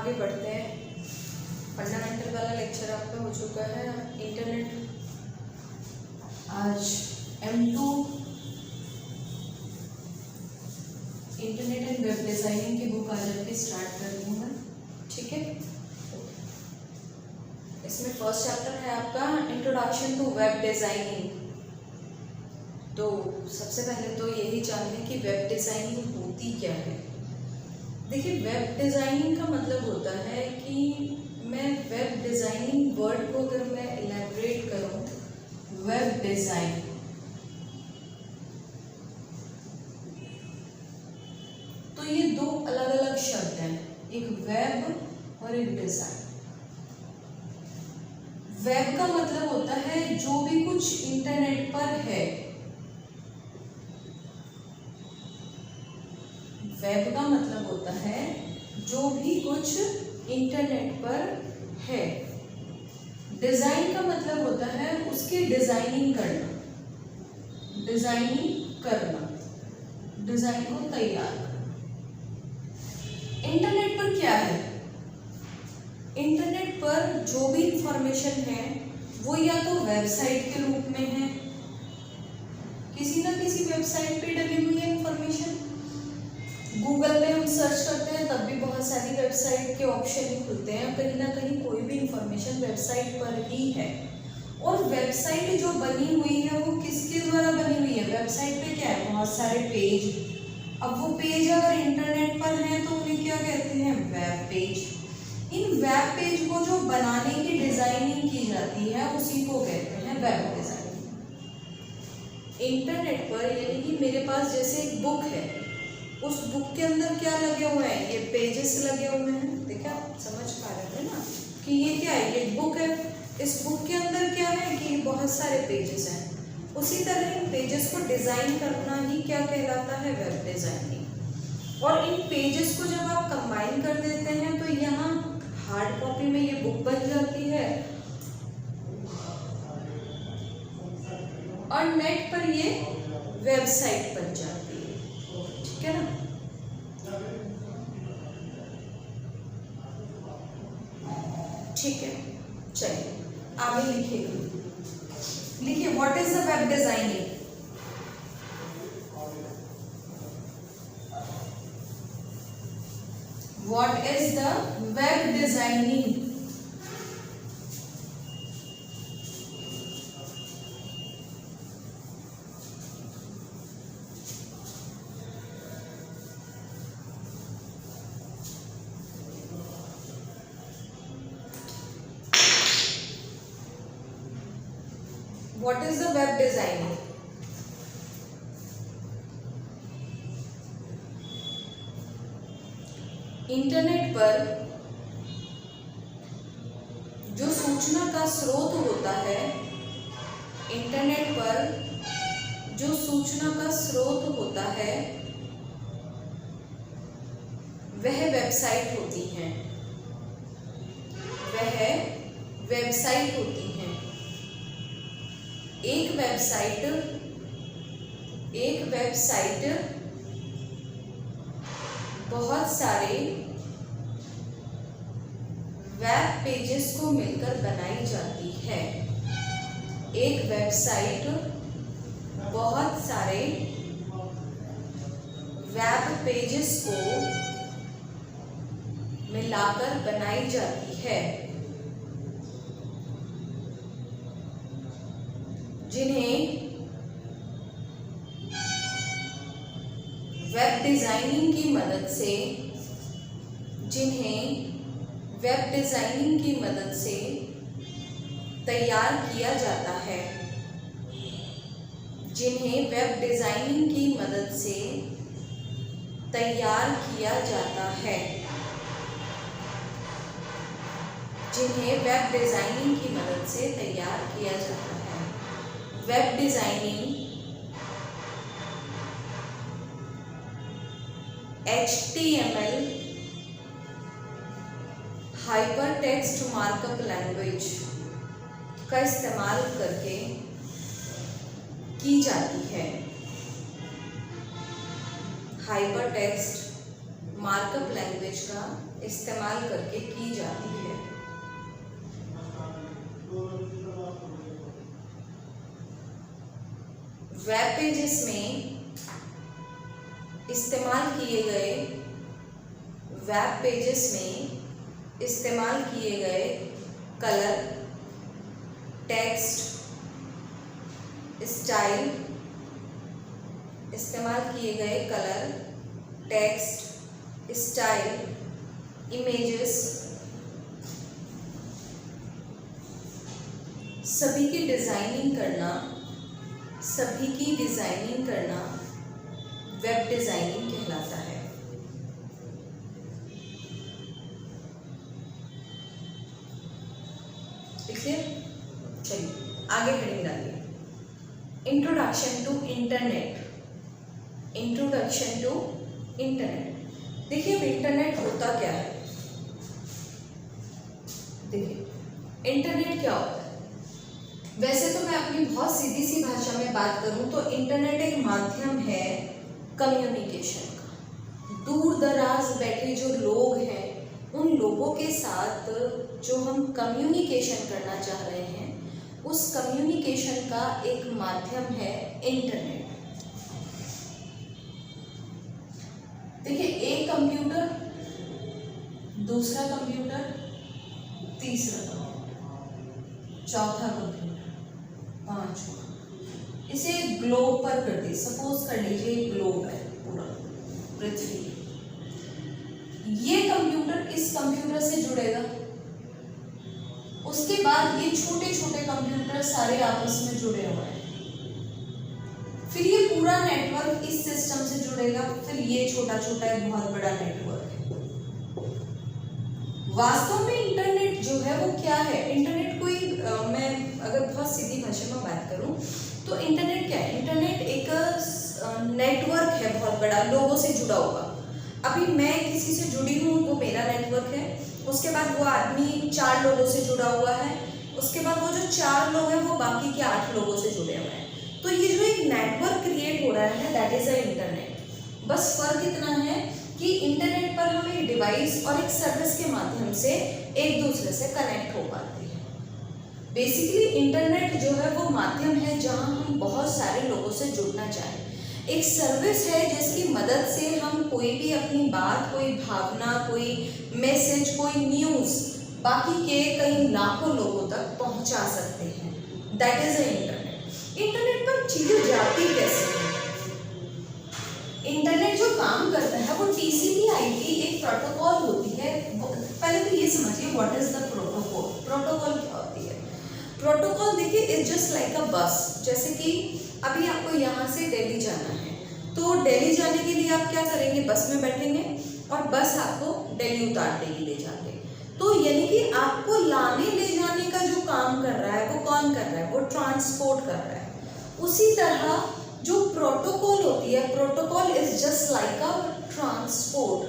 आगे बढ़ते हैं। फंडामेंटल वाला लेक्चर आपका हो चुका है। इंटरनेट आज M2 internet and web designing की बुक आज आपकी स्टार्ट कर रही हूँ मैं, ठीक है। इसमें फर्स्ट चैप्टर है आपका इंट्रोडक्शन टू वेब डिज़ाइनिंग। तो सबसे पहले तो यही जान लें कि वेब डिज़ाइनिंग होती क्या है। देखिए, वेब डिज़ाइनिंग का मतलब होता है कि मैं वेब डिज़ाइनिंग वर्ड को अगर मैं इलैबोरेट करूँ, वेब डिज़ाइन तो ये दो अलग अलग शब्द हैं, एक वेब और एक डिज़ाइन। वेब का मतलब होता है जो भी कुछ इंटरनेट पर है। वेब का मतलब होता है जो भी कुछ इंटरनेट पर है। डिज़ाइन का मतलब होता है उसकी डिज़ाइनिंग करना, डिज़ाइन को तैयार करना। इंटरनेट पर क्या है? इंटरनेट पर जो भी इंफॉर्मेशन है वो या तो वेबसाइट के रूप में है, किसी ना किसी वेबसाइट पे डली हुई है इंफॉर्मेशन। गूगल पे हम सर्च करते हैं तब भी बहुत सारी वेबसाइट के ऑप्शन ही खुलते हैं, कहीं ना कहीं कोई भी इंफॉर्मेशन वेबसाइट पर ही है। और वेबसाइट जो बनी हुई है वो किसके द्वारा बनी हुई है? वेबसाइट पे क्या है? बहुत सारे पेज। अब वो पेज अगर इंटरनेट पर हैं तो उन्हें क्या कहते हैं? Web page. इन वेब पेज को जो बनाने की डिजाइनिंग की जाती है उसी को कहते हैं वेब डिजाइनिंग। इंटरनेट पर यानी कि मेरे पास जैसे एक बुक है, उस बुक के अंदर क्या लगे हुए हैं? ये पेजेस लगे हुए हैं। देखा, आप समझ पा रहे हैं ना कि ये क्या है? ये बुक है। इस बुक के अंदर क्या है कि बहुत सारे पेजेस हैं। उसी तरह इन पेजेस को डिजाइन करना ही क्या कहलाता है? Web designing. और इन पेजेस को जब आप कंबाइन कर देते हैं तो यहाँ हार्ड कॉपी में ये बुक बन जाती है और नेट पर ये वेबसाइट बन जाती है, ठीक है ना। ठीक है, चलिए आगे लिखिए what is the web designing. What is the web designing? What is the web designing? Internet पर जो सूचना का स्रोत होता है, इंटरनेट पर जो सूचना का स्रोत होता है वह वेबसाइट होती हैं, वह वेबसाइट होती हैं। एक वेबसाइट बहुत सारे वेब पेजेस को मिलकर बनाई जाती है। एक वेबसाइट बहुत सारे वेब पेजेस को मिलाकर बनाई जाती है, जिन्हें वेब डिजाइनिंग की मदद से तैयार किया जाता है, जिन्हें वेब डिजाइनिंग की मदद से तैयार किया जाता है, जिन्हें वेब डिजाइनिंग की मदद से तैयार किया जाता है। Web designing HTML hypertext markup language का इस्तेमाल करके की जाती है। हाइपरटेक्स्ट मार्कअप लैंग्वेज का इस्तेमाल करके की जाती है। वेब पेजेस में इस्तेमाल किए गए कलर, टेक्स्ट, स्टाइल, इमेजेस, सभी की डिजाइनिंग करना वेब डिजाइनिंग कहलाता है। ठीक है, चलिए आगे हेडिंग डालिए। Introduction to internet. देखिए अब इंटरनेट होता क्या है। देखिए इंटरनेट क्या होता है। वैसे तो मैं अपनी बहुत सीधी सी भाषा में बात करूं तो इंटरनेट एक माध्यम है कम्युनिकेशन का। दूर दराज बैठे जो लोग हैं उन लोगों के साथ जो हम कम्युनिकेशन करना चाह रहे हैं उस कम्युनिकेशन का एक माध्यम है इंटरनेट। देखिए एक कंप्यूटर, दूसरा कंप्यूटर, तीसरा कंप्यूटर, चौथा कंप्यूटर, पांचवा, इसे ग्लोब पर कर दी। सपोज कर लीजिए ग्लोब है पूरा पृथ्वी। ये कंप्यूटर इस कंप्यूटर से जुड़ेगा, उसके बाद ये छोटे छोटे कंप्यूटर सारे आपस में जुड़े हुए हैं, फिर ये पूरा नेटवर्क इस सिस्टम से जुड़ेगा, फिर ये छोटा छोटा एक बहुत बड़ा नेटवर्क है। वास्तव में इंटरनेट जो है वो क्या है? इंटरनेट कोई मैं अगर बहुत सीधी भाषा में बात करूं तो इंटरनेट क्या है? इंटरनेट एक नेटवर्क है बहुत बड़ा, लोगों से जुड़ा हुआ। अभी मैं किसी से जुड़ी हूँ, वो मेरा नेटवर्क है। उसके बाद वो आदमी 4 लोगों से जुड़ा हुआ है। उसके बाद वो जो 4 लोग हैं वो बाकी के 8 लोगों से जुड़े हुए हैं। तो ये जो एक नेटवर्क क्रिएट हो रहा है दैट इज अ इंटरनेट। बस फर्क इतना है कि इंटरनेट पर हम एक डिवाइस और एक सर्विस के माध्यम से एक दूसरे से कनेक्ट हो पाते हैं। बेसिकली इंटरनेट जो है वो माध्यम है जहां हम बहुत सारे लोगों से जुड़ना चाहें। एक सर्विस है जिसकी मदद से हम कोई भी अपनी बात, कोई भावना, कोई मैसेज, कोई न्यूज़ बाकी के कई लाखों लोगों तक पहुंचा सकते हैं। That is a internet. Internet पर चीजें जाती कैसे हैं? इंटरनेट जो काम करता है वो TCP/IP एक प्रोटोकॉल होती है। पहले तो ये समझिए what is the protocol. Protocol क्या होती है? प्रोटोकॉल देखिए इज जस्ट लाइक अ बस। जैसे कि अभी आपको यहाँ से दिल्ली जाना है, तो दिल्ली जाने के लिए आप क्या करेंगे? बस में बैठेंगे और बस आपको दिल्ली उतार देगी ले जाके। तो यानी कि आपको लाने ले जाने का जो काम कर रहा है वो कौन कर रहा है? वो ट्रांसपोर्ट कर रहा है। उसी तरह जो प्रोटोकॉल होती है, protocol is just like a transport.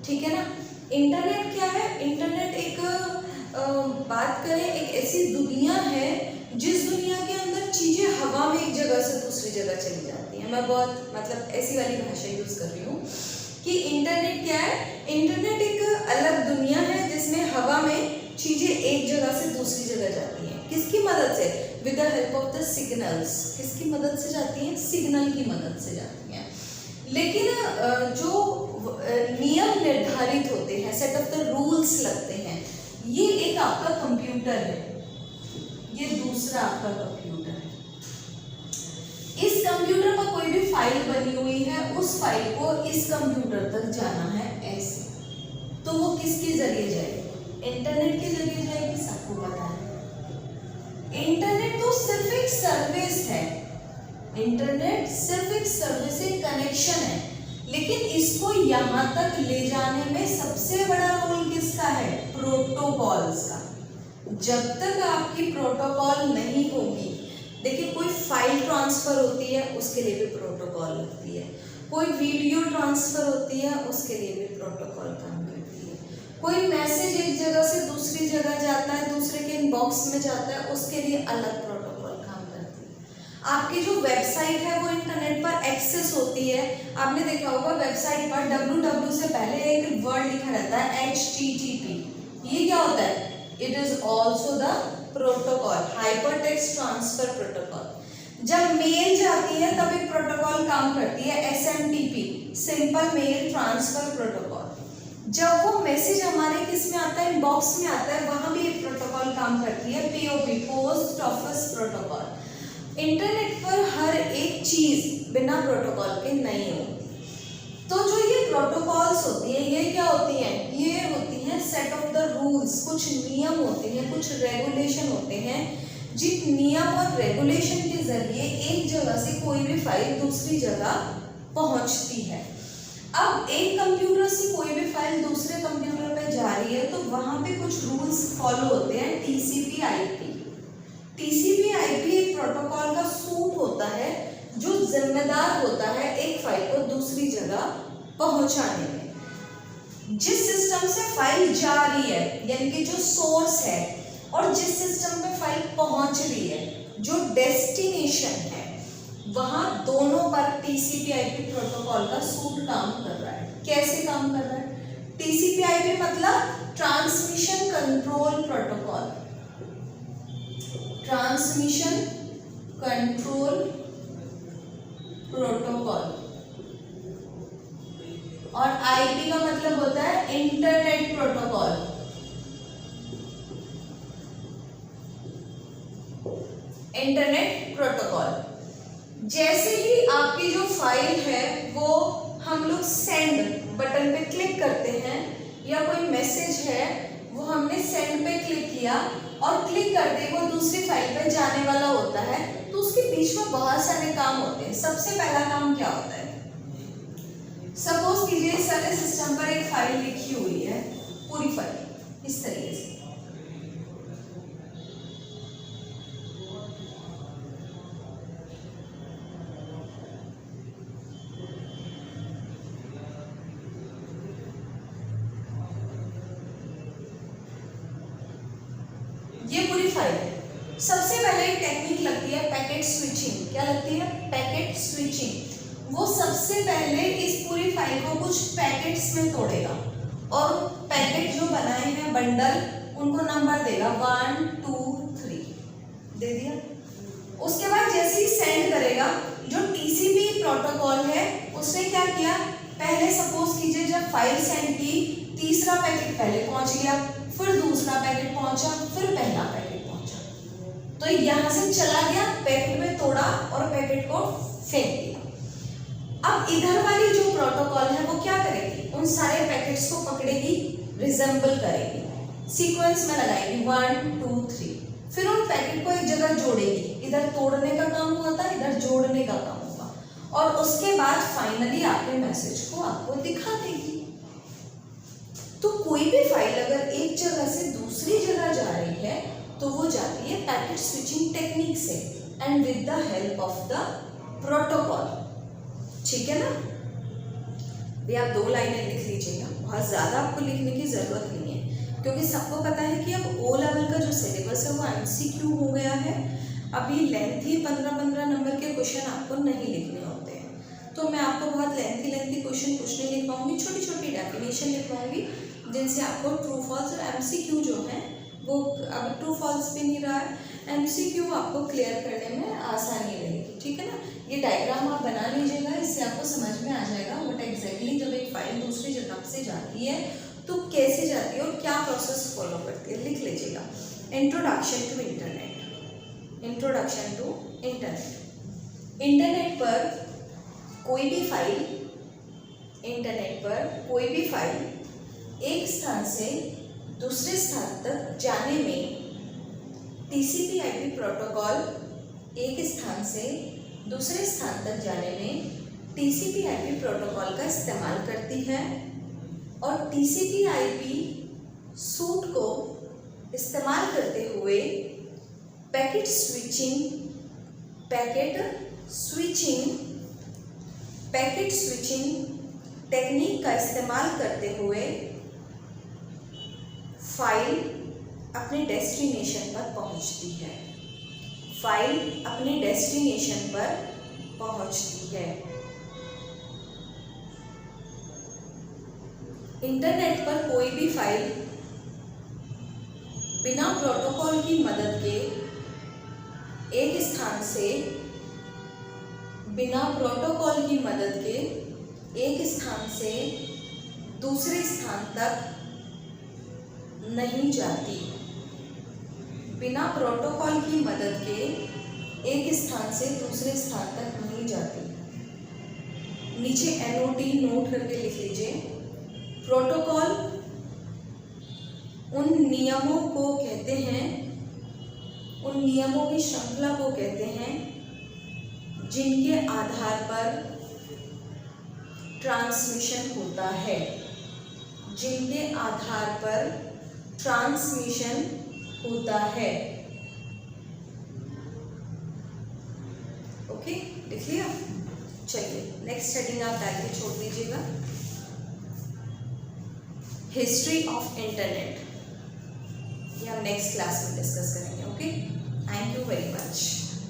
ठीक है ना? इंटरनेट क्या है? इंटरनेट एक बात करें एक ऐसी दुनिया है जिस दुनिया के अंदर चीजें हवा में एक जगह से दूसरी जगह चली जाती हैं। मैं बहुत मतलब ऐसी वाली भाषा यूज कर रही हूँ कि इंटरनेट क्या है? इंटरनेट एक अलग दुनिया है जिसमें हवा में चीजें एक जगह से दूसरी जगह जाती हैं। किसकी मदद से? With the help of the signals. किसकी मदद से जाती हैं? सिग्नल की मदद से जाती हैं। लेकिन जो नियम निर्धारित होते हैं, सेट ऑफ द रूल्स लगते हैं, ये एक आपका कंप्यूटर है, ये दूसरा आपका कंप्यूटर है। इस कंप्यूटर पर कोई भी फाइल बनी हुई है, उस फाइल को इस कंप्यूटर तक जाना है ऐसे। तो वो किसके जरिए जाएगी? इंटरनेट के जरिए जाएगी। सबको पता है इंटरनेट तो सिर्फ एक सर्विस है। इंटरनेट सिर्फ एक सर्विस, एक कनेक्शन है, लेकिन इसको यहाँ तक ले जाने में सबसे बड़ा रोल किसका है? प्रोटोकॉल्स का। जब तक आपकी प्रोटोकॉल नहीं होगी, देखिए कोई फाइल ट्रांसफर होती है उसके लिए भी प्रोटोकॉल लगती है, कोई वीडियो ट्रांसफर होती है उसके लिए भी प्रोटोकॉल काम करती है, कोई मैसेज एक जगह से दूसरी जगह जाता है, दूसरे के इनबॉक्स में जाता है, उसके लिए अलग प्रोटोकॉल काम करती है। आपकी जो वेबसाइट है वो इंटरनेट पर एक्सेस होती है। आपने देखा होगा वेबसाइट पर www से पहले एक वर्ड लिखा रहता है HTTP। ये क्या होता है? It is also the protocol, hypertext transfer protocol. जब मेल जाती है तब एक प्रोटोकॉल काम करती है, SMTP, simple mail transfer protocol. जब वो मैसेज हमारे किस में आता है, इनबॉक्स में आता है, वहां भी एक प्रोटोकॉल काम करती है, POP, post office protocol. Internet पर हर एक चीज बिना प्रोटोकॉल के नहीं होती। तो जो ये प्रोटोकॉल्स होती है ये क्या होती हैं? ये होती हैं सेट ऑफ द रूल्स, कुछ नियम होते हैं, कुछ रेगुलेशन होते हैं, जिन नियम और रेगुलेशन के जरिए एक जगह से कोई भी फाइल दूसरी जगह पहुंचती है। अब एक कंप्यूटर से कोई भी फाइल दूसरे कंप्यूटर पे जा रही है तो वहां पे कुछ रूल्स फॉलो होते हैं, TCP/IP। TCP/IP एक प्रोटोकॉल का सूट होता है जो जिम्मेदार होता है एक फाइल को दूसरी जगह पहुंचाने में। जिस सिस्टम से फाइल जा रही है यानी कि जो सोर्स है, और जिस सिस्टम पे फाइल पहुंच रही है जो डेस्टिनेशन है, वहां दोनों पर TCP/IP प्रोटोकॉल का सूट काम कर रहा है। कैसे काम कर रहा है? TCP/IP मतलब transmission control protocol, transmission control protocol, और IP का मतलब होता है इंटरनेट प्रोटोकॉल। Internet protocol. जैसे ही आपकी जो फाइल है वो हम लोग सेंड बटन पे क्लिक करते हैं, या कोई मैसेज है वो हमने सेंड पे क्लिक किया और क्लिक करते वो दूसरी फाइल पे जाने वाला होता है, तो उसके बीच में बहुत सारे काम होते हैं। सबसे पहला काम क्या होता है? सपोज कीजिए इस सारे सिस्टम पर एक फाइल लिखी हुई है, पूरी फाइल इस तरीके से। ये पूरी फाइल है। सबसे पहले एक टेक्निक लगती है पैकेट स्विचिंग। क्या लगती है? Packet switching. वो सबसे पहले इस पूरी फाइल को कुछ पैकेट्स में तोड़ेगा और पैकेट जो बनाए हैं बंडल, उनको नंबर देगा 1 2 3, दे दिया। उसके बाद जैसे ही सेंड करेगा, जो TCP प्रोटोकॉल है उसने क्या किया, पहले सपोज कीजिए जब फाइल सेंड की, तीसरा पैकेट पहले पहुंच गया, फिर दूसरा पैकेट पहुंचा, फिर पहला पैकेट पहुंचा। तो यहां से चला गया, पैकेट में तोड़ा और पैकेट को फेंक दिया। अब इधर वाली जो प्रोटोकॉल है वो क्या करेगी, उन सारे पैकेट्स को पकड़ेगी, रिजेंबल करेगी, सीक्वेंस में लगाएगी 1 2 3, फिर उन पैकेट को एक जगह जोड़ेगी। इधर तोड़ने का काम हुआ था, इधर जोड़ने का काम हुआ, और उसके बाद फाइनली आपके मैसेज को आपको दिखा देगी। तो कोई भी फाइल अगर एक जगह से दूसरी जगह जा रही है तो वो जाती है पैकेट स्विचिंग टेक्निक से, and with the help of the protocol. ठीक है ना? ये आप 2 लाइनें लिख लीजिएगा, बहुत ज़्यादा आपको लिखने की ज़रूरत नहीं है, क्योंकि सबको पता है कि अब O लेवल का जो सिलेबस है वो MCQ हो गया है। अभी लेंथी 15-15 नंबर के क्वेश्चन आपको नहीं लिखने होते हैं, तो मैं आपको बहुत लेंथी क्वेश्चन कुछ नहीं लिख पाऊंगी, छोटी छोटी डेफिनेशन लिख पाऊंगी, जिनसे आपको ट्रू फॉल्स और MCQ जो है वो, अब ट्रू फॉल्स भी नहीं रहा है, MCQ आपको क्लियर करने में आसानी रहेगी। ठीक है ना? ये डायग्राम आप बना लीजिएगा, इससे आपको समझ में आ जाएगा व्हाट एग्जैक्टली जब एक फाइल दूसरी जगह से जाती है तो कैसे जाती है और क्या प्रोसेस फॉलो करती है। लिख लीजिएगा, introduction to internet. Introduction to internet. Internet पर कोई भी फाइल, इंटरनेट पर कोई भी फाइल एक स्थान से दूसरे स्थान तक जाने में TCP/IP प्रोटोकॉल, एक स्थान से दूसरे स्थान तक जाने में TCP/IP प्रोटोकॉल का इस्तेमाल करती है, और TCP/IP सूट को इस्तेमाल करते हुए पैकेट स्विचिंग टेक्निक का इस्तेमाल करते हुए फाइल अपने डेस्टिनेशन पर पहुंचती है। फाइल अपने डेस्टिनेशन पर पहुंचती है। इंटरनेट पर कोई भी फाइल बिना प्रोटोकॉल की मदद के एक स्थान से दूसरे स्थान तक नहीं जाती। बिना प्रोटोकॉल की मदद के एक स्थान से दूसरे स्थान तक नहीं जाती। नीचे NOT नोट करके लिख लीजिए। प्रोटोकॉल उन नियमों को कहते हैं, उन नियमों की श्रृंखला को कहते हैं जिनके आधार पर ट्रांसमिशन होता है, जिनके आधार पर ट्रांसमिशन होता है। ओके, लिख लिया? चलिए नेक्स्ट हेडिंग आप डाल के छोड़ दीजिएगा, हिस्ट्री ऑफ इंटरनेट। ये हम नेक्स्ट क्लास में डिस्कस करेंगे। Okay, thank you very much.